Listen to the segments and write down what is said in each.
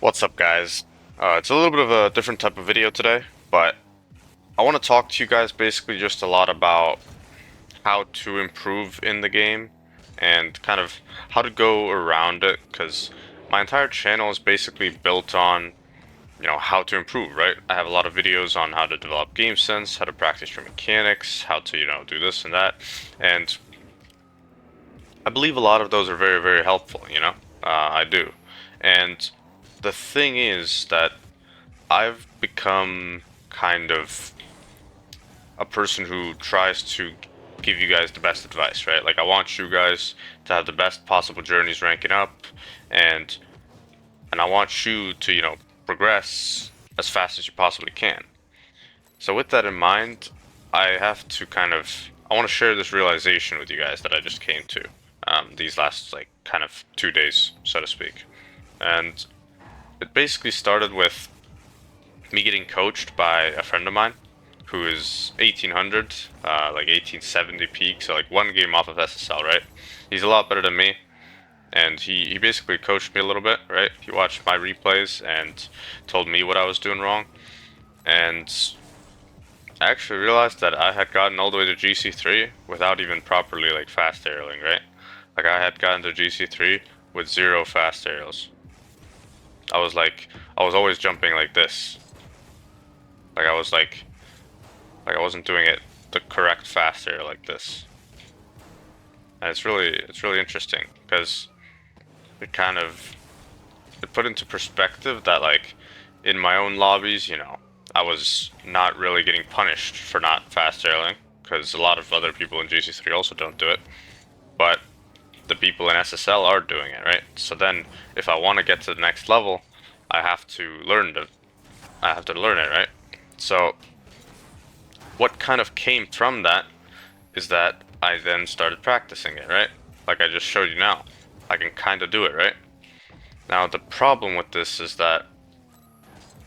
What's up, guys? It's a little bit of a different type of video today, but I want to talk to you guys basically just a lot about how to improve in the game and kind of how to go around it, because my entire channel is basically built on, how to improve, right? I have a lot of videos on how to develop game sense, how to practice your mechanics, how to, do this and that, and I believe a lot of those are very, very helpful. I do. And the thing is that I've become kind of a person who tries to give you guys the best advice, right? Like, I want you guys to have the best possible journeys ranking up, and I want you to, progress as fast as you possibly can. So with that in mind, I have to I want to share this realization with you guys that I just came to these last, like, kind of 2 days, so to speak. And it basically started with me getting coached by a friend of mine who is 1800, like 1870 peak, so like one game off of SSL, right? He's a lot better than me, and he basically coached me a little bit, right? He watched my replays and told me what I was doing wrong, and I actually realized that I had gotten all the way to GC3 without even properly like fast aerialing, right? Like, I had gotten to GC3 with zero fast aerials. I was always jumping like this. Like, I wasn't doing it the correct fast aerial like this. And it's really interesting because it kind of it put into perspective that, like, in my own lobbies, I was not really getting punished for not fast aerialing, because a lot of other people in GC3 also don't do it, but the people in SSL are doing it, right? So then, if I want to get to the next level, I have to learn it, right? So what kind of came from that is that I then started practicing it, right? Like I just showed you now. I can kind of do it, right? Now, the problem with this is that,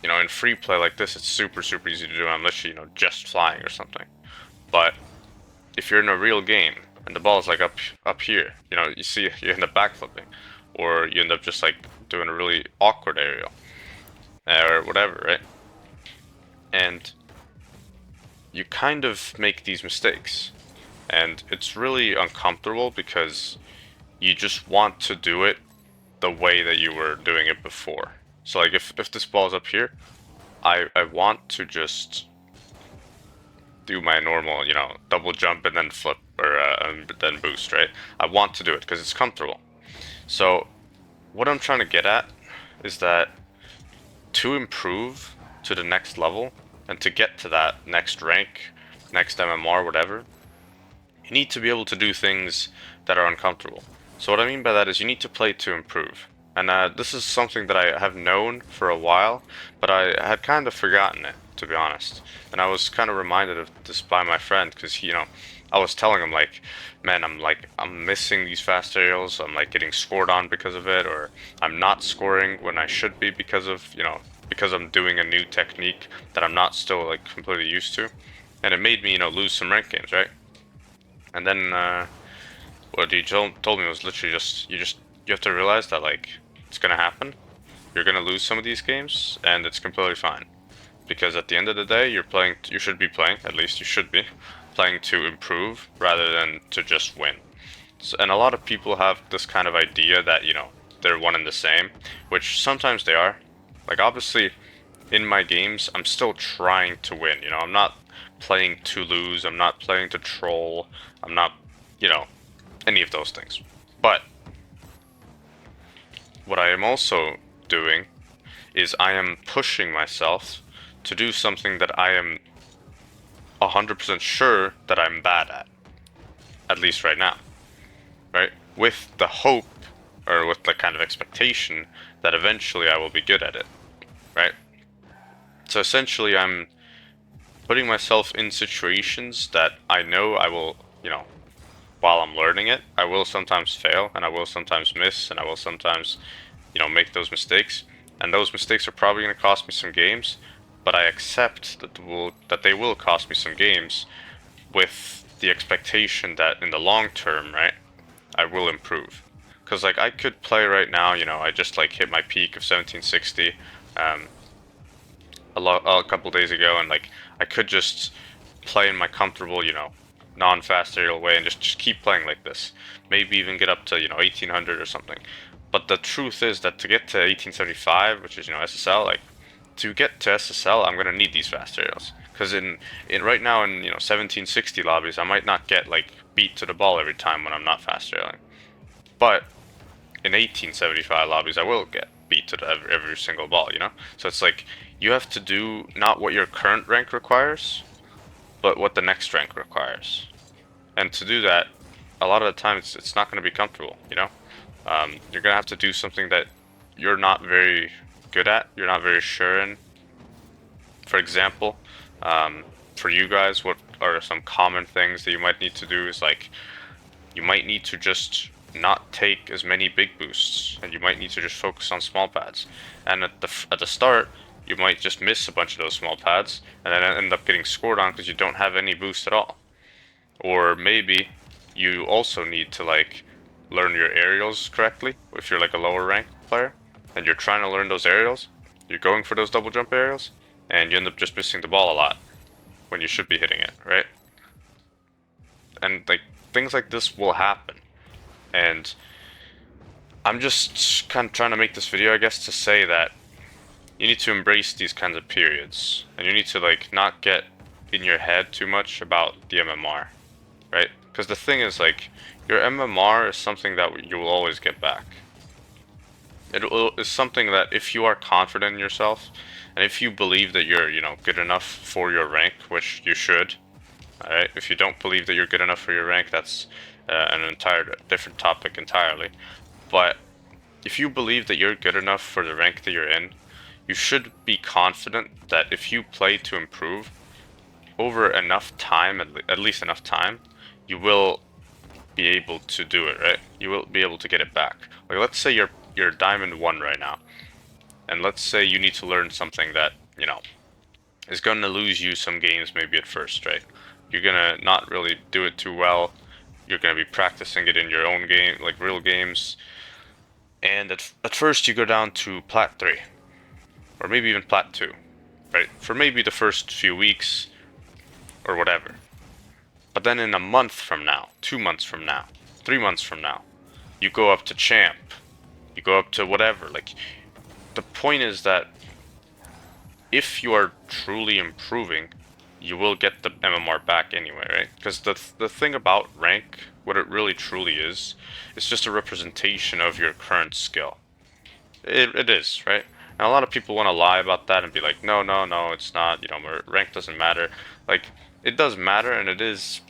in free play like this, it's super, super easy to do. I'm literally, just flying or something. But if you're in a real game and the ball is like up here, you see you end up backflipping, or you end up just like doing a really awkward aerial, or whatever, right? And you kind of make these mistakes, and it's really uncomfortable because you just want to do it the way that you were doing it before. So like, if this ball's up here, I want to just do my normal, double jump and then flip, or and then boost, right? I want to do it because it's comfortable. So what I'm trying to get at is that to improve to the next level and to get to that next rank, next MMR, whatever, you need to be able to do things that are uncomfortable. So what I mean by that is you need to play to improve. And this is something that I have known for a while, but I had kind of forgotten it, to be honest. And I was kind of reminded of this by my friend, because I was telling him, like, man, I'm missing these fast aerials. I'm like getting scored on because of it, or I'm not scoring when I should be because of, because I'm doing a new technique that I'm not still like completely used to. And it made me, lose some rank games, right? And then what he told me was literally you have to realize that, like, it's gonna happen. You're gonna lose some of these games, and it's completely fine. Because at the end of the day, you should be playing, at least you should be playing to improve rather than to just win. So, and a lot of people have this kind of idea that, they're one and the same, which sometimes they are. Like, obviously, in my games, I'm still trying to win. I'm not playing to lose. I'm not playing to troll. I'm not, any of those things. But what I am also doing is I am pushing myself to do something that I am 100% sure that I'm bad at least right now, right? With the hope, or with the kind of expectation that eventually I will be good at it, right? So essentially, I'm putting myself in situations that I know I will, while I'm learning it, I will sometimes fail, and I will sometimes miss, and I will sometimes, make those mistakes. And those mistakes are probably going to cost me some games, but I accept that they will cost me some games, with the expectation that in the long term, right, I will improve. Because like I could play right now, you know, I just like hit my peak of 1760 um, a couple days ago, and like I could just play in my comfortable, you know, non-fast aerial way and just keep playing like this. Maybe even get up to, you know, 1800 or something. But the truth is that to get to 1875, which is, you know, SSL, like to get to SSL, I'm gonna need these fast aerials. Because in right now in, you know, 1760 lobbies, I might not get like beat to the ball every time when I'm not fast aerialing. But in 1875 lobbies, I will get beat to every single ball, you know? So it's like, you have to do not what your current rank requires, but what the next rank requires. And to do that, a lot of the time, it's not going to be comfortable, you know? You're going to have to do something that you're not very good at, you're not very sure in. For example, for you guys, what are some common things that you might need to do is like, you might need to just not take as many big boosts, and you might need to just focus on small pads. And at the start, you might just miss a bunch of those small pads, and then end up getting scored on because you don't have any boost at all. Or maybe you also need to like learn your aerials correctly if you're like a lower rank player, and you're trying to learn those aerials. You're going for those double jump aerials, and you end up just missing the ball a lot when you should be hitting it, right? And like things like this will happen. And I'm just kind of trying to make this video, I guess, to say that you need to embrace these kinds of periods, and you need to like not get in your head too much about the MMR, right? Because the thing is, like, your MMR is something that you will always get back. Is something that if you are confident in yourself, and if you believe that you're, you know, good enough for your rank, which you should, alright? If you don't believe that you're good enough for your rank, that's an entire different topic entirely. But if you believe that you're good enough for the rank that you're in, you should be confident that if you play to improve over enough time, at least enough time, you will be able to do it, right? You will be able to get it back. Like, let's say you're Diamond 1 right now, and let's say you need to learn something that, you know, is going to lose you some games maybe at first, right? You're going to not really do it too well. You're going to be practicing it in your own game, like real games. And at first you go down to Plat 3, or maybe even Plat 2, right? For maybe the first few weeks, or whatever. But then in a month from now, 2 months from now, 3 months from now, you go up to Champ, you go up to whatever. Like, the point is that if you are truly improving, you will get the MMR back anyway, right? Because the thing about rank, what it really truly is, it's just a representation of your current skill. It is, right? And a lot of people want to lie about that and be like, no, no, no, it's not, you know, rank doesn't matter. Like, it does matter, and it is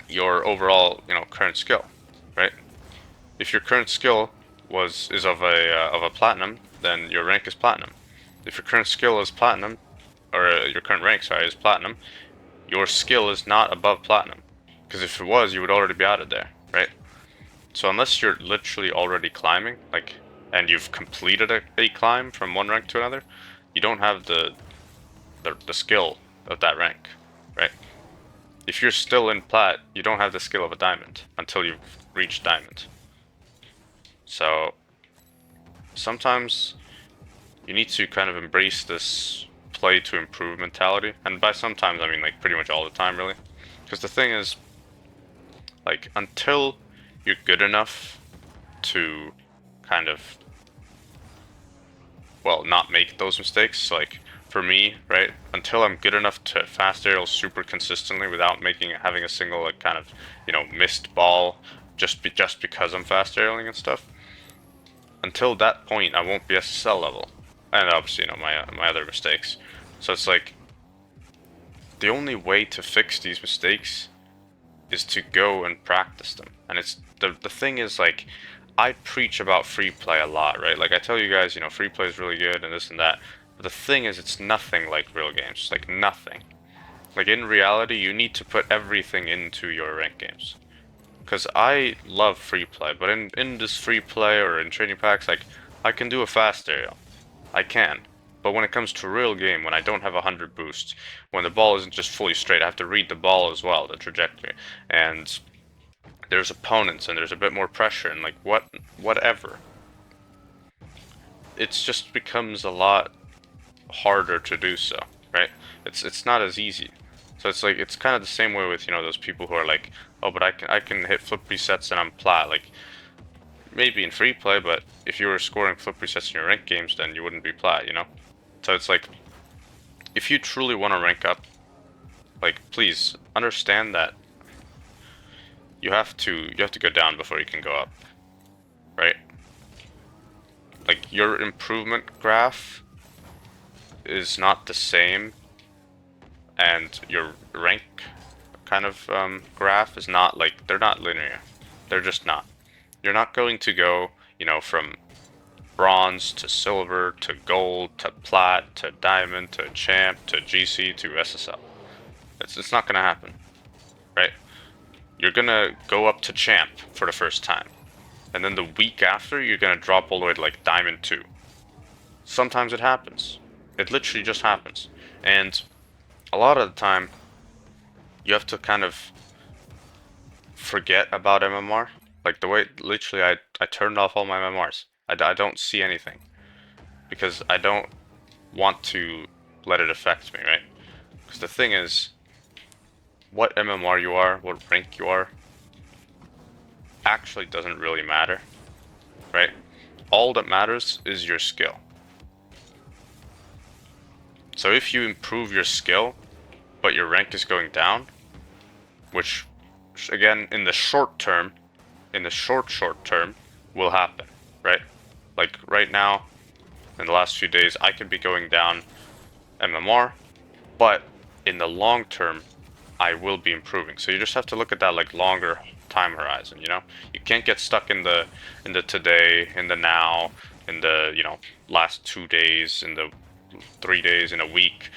your overall, you know, current skill, right? If your current skill is of a platinum, then your rank is platinum. If your current skill is platinum, or your current rank, sorry, is platinum, your skill is not above platinum. Because if it was, you would already be out of there, right? So unless you're literally already climbing, like, and you've completed a climb from one rank to another, you don't have the skill of that rank, right? If you're still in plat, you don't have the skill of a diamond until you've reached diamond. So sometimes you need to kind of embrace this play to improve mentality, and by sometimes I mean like pretty much all the time, really. Because the thing is, like, until you're good enough to kind of, well, not make those mistakes. So, like, for me, right, until I'm good enough to fast aerial super consistently without having a single, like, kind of, you know, missed ball just because I'm fast aerialing and stuff, until that point I won't be SSL level. And obviously, you know, my other mistakes. So it's like, the only way to fix these mistakes is to go and practice them. And it's the thing is, like, I preach about free play a lot, right? Like, I tell you guys, you know, free play is really good and this and that. But the thing is, it's nothing like real games. It's like nothing. Like, in reality, you need to put everything into your ranked games. Because I love free play, but in this free play or in training packs, like, I can do a fast aerial. I can. But when it comes to real game, when I don't have 100 boosts, when the ball isn't just fully straight, I have to read the ball as well, the trajectory. And there's opponents and there's a bit more pressure and like whatever. It just becomes a lot harder to do so, right? It's not as easy. So it's like it's kind of the same way with, you know, those people who are like, oh, but I can hit flip resets and I'm plat. Like maybe in free play, but if you were scoring flip resets in your rank games, then you wouldn't be plat, you know? So it's like, if you truly want to rank up, like please understand that you have to go down before you can go up, right? Like your improvement graph is not the same, and your rank kind of graph is not like, they're not linear. They're just not. You're not going to go, you know, from bronze to silver to gold to plat to diamond to champ to GC to SSL. It's not gonna happen, right? You're gonna go up to champ for the first time, and then the week after you're gonna drop all the way to like diamond 2. Sometimes it happens. It literally just happens. And a lot of the time you have to kind of forget about MMR. Like the way, literally, I turned off all my MMRs. I don't see anything because I don't want to let it affect me, right? Because the thing is, what MMR you are, what rank you are, actually doesn't really matter, right? All that matters is your skill. So if you improve your skill, but your rank is going down, which again, in the short term, short term, will happen, right? Like right now, in the last few days, I could be going down MMR, but in the long term, I will be improving. So you just have to look at that like longer time horizon, you know? You can't get stuck in the today, in the now, in the, you know, last 2 days, in the 3 days, in a week.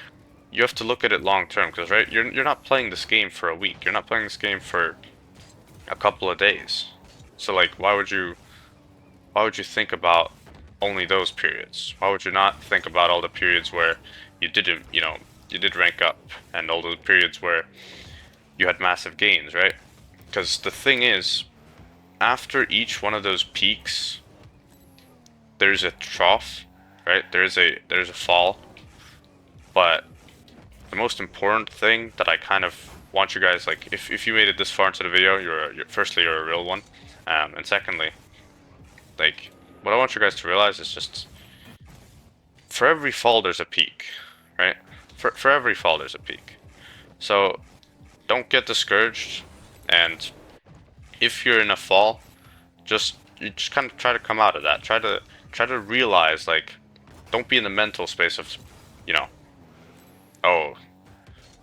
You have to look at it long term, because right, you're not playing this game for a week. You're not playing this game for a couple of days. So like, why would you think about only those periods? Why would you not think about all the periods where you didn't, you know, you did rank up, and all the periods where you had massive gains, right? Because the thing is, after each one of those peaks, there's a trough, right? There's a fall. But the most important thing that I kind of want you guys, like, if you made it this far into the video, firstly, you're a real one, and secondly, like, what I want you guys to realize is just, for every fall there's a peak, right? For every fall there's a peak. So don't get discouraged, and if you're in a fall, you just kind of try to come out of that. Try to realize, like, don't be in the mental space of, you know, oh,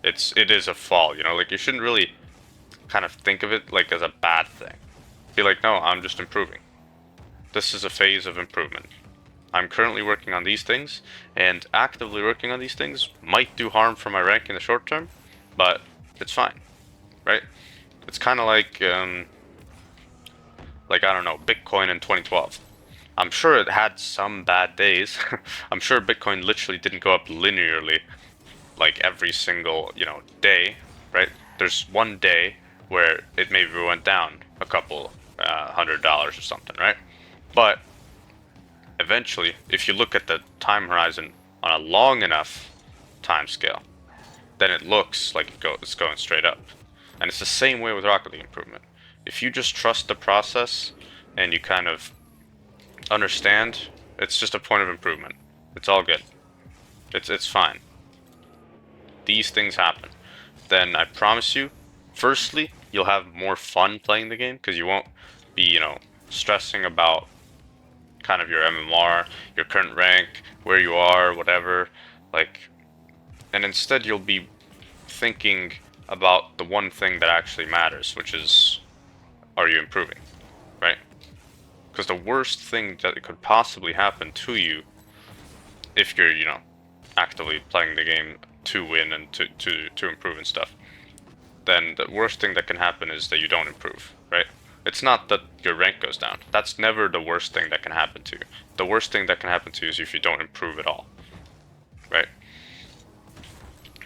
it is a fall, you know, like you shouldn't really kind of think of it like as a bad thing. Be like, no, I'm just improving. This is a phase of improvement. I'm currently working on these things, and actively working on these things might do harm for my rank in the short term, but it's fine, right? It's kind of like I don't know, Bitcoin in 2012. I'm sure it had some bad days. I'm sure Bitcoin literally didn't go up linearly like every single, you know, day, right? There's one day where it maybe went down a couple $100 or something, right? But eventually, if you look at the time horizon on a long enough time scale, then it looks like it's going straight up. And it's the same way with Rocket League improvement. If you just trust the process and you kind of understand, it's just a point of improvement. It's all good. It's fine. These things happen. Then I promise you, firstly, you'll have more fun playing the game because you won't be, you know, stressing about kind of your MMR, your current rank, where you are, whatever. Like, and instead you'll be thinking about the one thing that actually matters, which is, are you improving, right? Because the worst thing that could possibly happen to you, if you're, you know, actively playing the game to win and to improve and stuff, then the worst thing that can happen is that you don't improve, right? It's not that your rank goes down. That's never the worst thing that can happen to you. The worst thing that can happen to you is if you don't improve at all, right?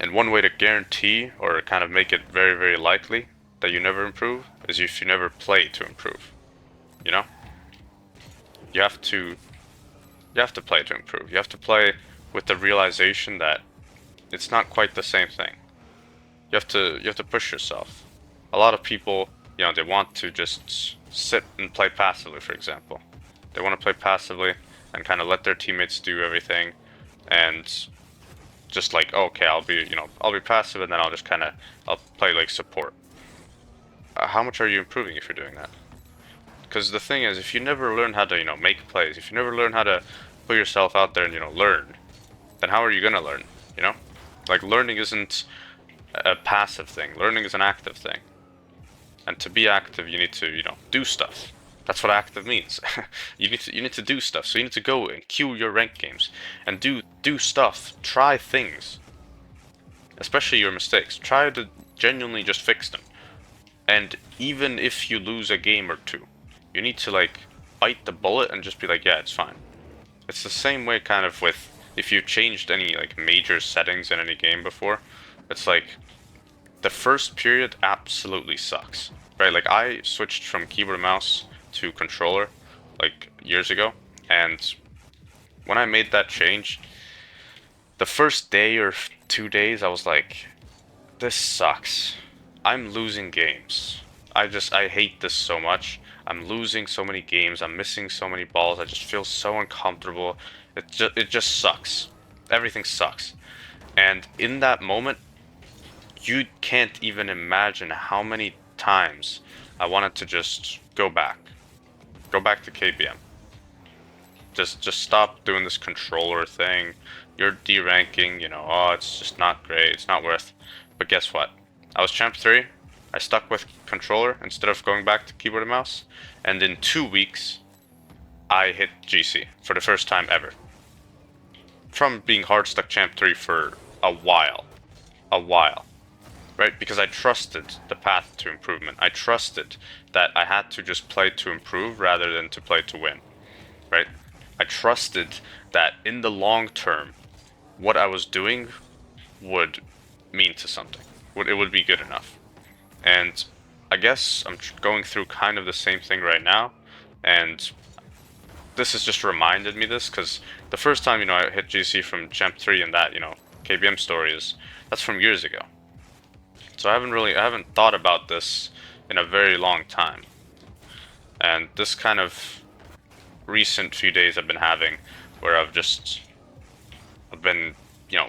And one way to guarantee or kind of make it very, very likely that you never improve is if you never play to improve. You know? You have to play to improve. You have to play with the realization that it's not quite the same thing. You have to push yourself. A lot of people, you know, they want to just sit and play passively, for example. They want to play passively and kind of let their teammates do everything, and just like, oh, okay, I'll be passive, and then I'll play like support. How much are you improving if you're doing that? Because the thing is, if you never learn how to, make plays, if you never learn how to put yourself out there and, learn, then how are you gonna learn, you know? Like, learning isn't a passive thing. Learning is an active thing. And to be active, you need to, do stuff. That's what active means. You need to do stuff. So you need to go and queue your ranked games and do stuff. Try things. Especially your mistakes. Try to genuinely just fix them. And even if you lose a game or two, you need to like bite the bullet and just be like, yeah, it's fine. It's the same way kind of with if you changed any like major settings in any game before. It's like the first period absolutely sucks, right? Like I switched from keyboard and mouse to controller like years ago, and when I made that change, the first day or 2 days I was like, this sucks. I'm losing games. I hate this so much. I'm losing so many games. I'm missing so many balls. I just feel so uncomfortable. It just sucks. Everything sucks. And in that moment, you can't even imagine how many times I wanted to just go back. Go back to KBM. Just stop doing this controller thing. You're deranking, oh, it's just not great. It's not worth. But guess what? I was champ 3. I stuck with controller instead of going back to keyboard and mouse. And in 2 weeks, I hit GC for the first time ever. From being hard stuck champ 3 for a while. Right? Because I trusted the path to improvement. I trusted that I had to just play to improve rather than to play to win. Right? I trusted that in the long term, what I was doing would mean to something. It would be good enough. And I guess I'm going through kind of the same thing right now. And this has just reminded me this, because the first time, I hit GC from champ 3 and that, KBM story that's from years ago. So I haven't thought about this in a very long time. And this kind of recent few days I've been having where I've been,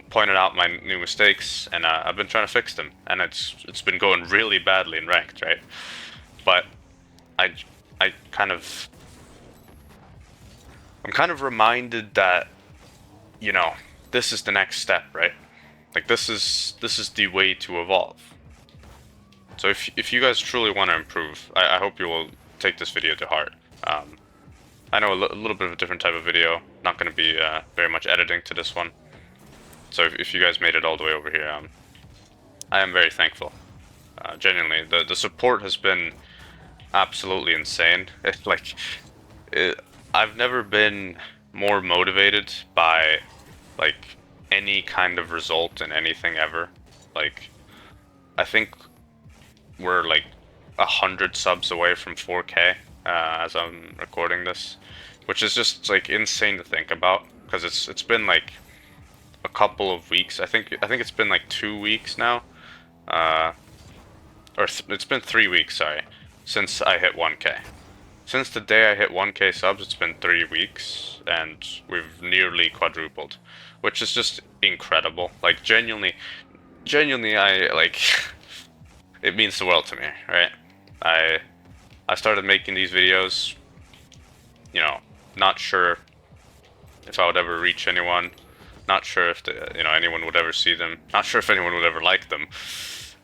pointed out my new mistakes, and I've been trying to fix them, and it's been going really badly in ranked, right? But I'm kind of reminded that, this is the next step, right? Like this is the way to evolve. So if you guys truly want to improve, I hope you will take this video to heart. I know a little bit of a different type of video. Not going to be very much editing to this one. So if you guys made it all the way over here, I am very thankful. Genuinely, the support has been absolutely insane. I've never been more motivated by like any kind of result in anything ever. Like, I think we're like 100 subs away from 4K as I'm recording this, which is just like insane to think about, because it's been like a couple of weeks. I think it's been like 2 weeks now, it's been 3 weeks, sorry, since I hit 1K. Since the day I hit 1K subs, it's been 3 weeks, and we've nearly quadrupled, which is just incredible. Like genuinely, I like it means the world to me, right? I started making these videos, not sure if I would ever reach anyone, not sure if anyone would ever see them, not sure if anyone would ever like them,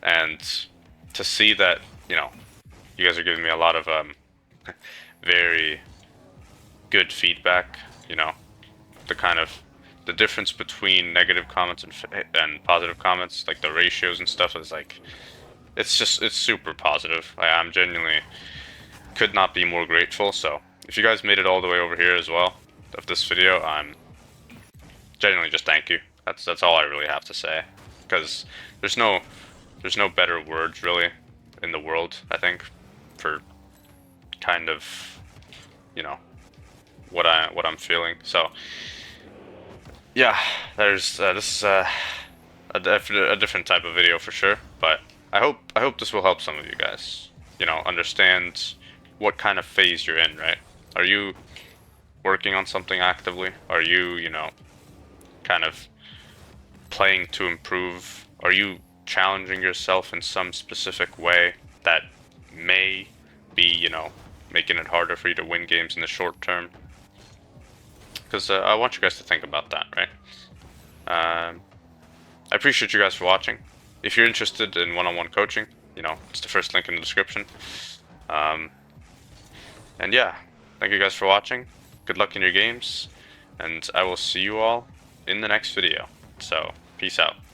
and to see that you guys are giving me a lot of very good feedback, the difference between negative comments and positive comments, like the ratios and stuff, is like it's super positive. I'm genuinely could not be more grateful. So if you guys made it all the way over here as well of this video, I'm genuinely just thank you. That's all I really have to say, because there's no better words really in the world, I think. for kind of, you know, what I'm feeling. So yeah, there's this is a different type of video for sure, but I hope this will help some of you guys, understand what kind of phase you're in, right? Are you working on something actively? Are you, kind of playing to improve? Are you challenging yourself in some specific way that may be, making it harder for you to win games in the short term? Because I want you guys to think about that, right? I appreciate you guys for watching. If you're interested in one-on-one coaching, it's the first link in the description. Um, and yeah, thank you guys for watching. Good luck in your games, and I will see you all in the next video. So, peace out.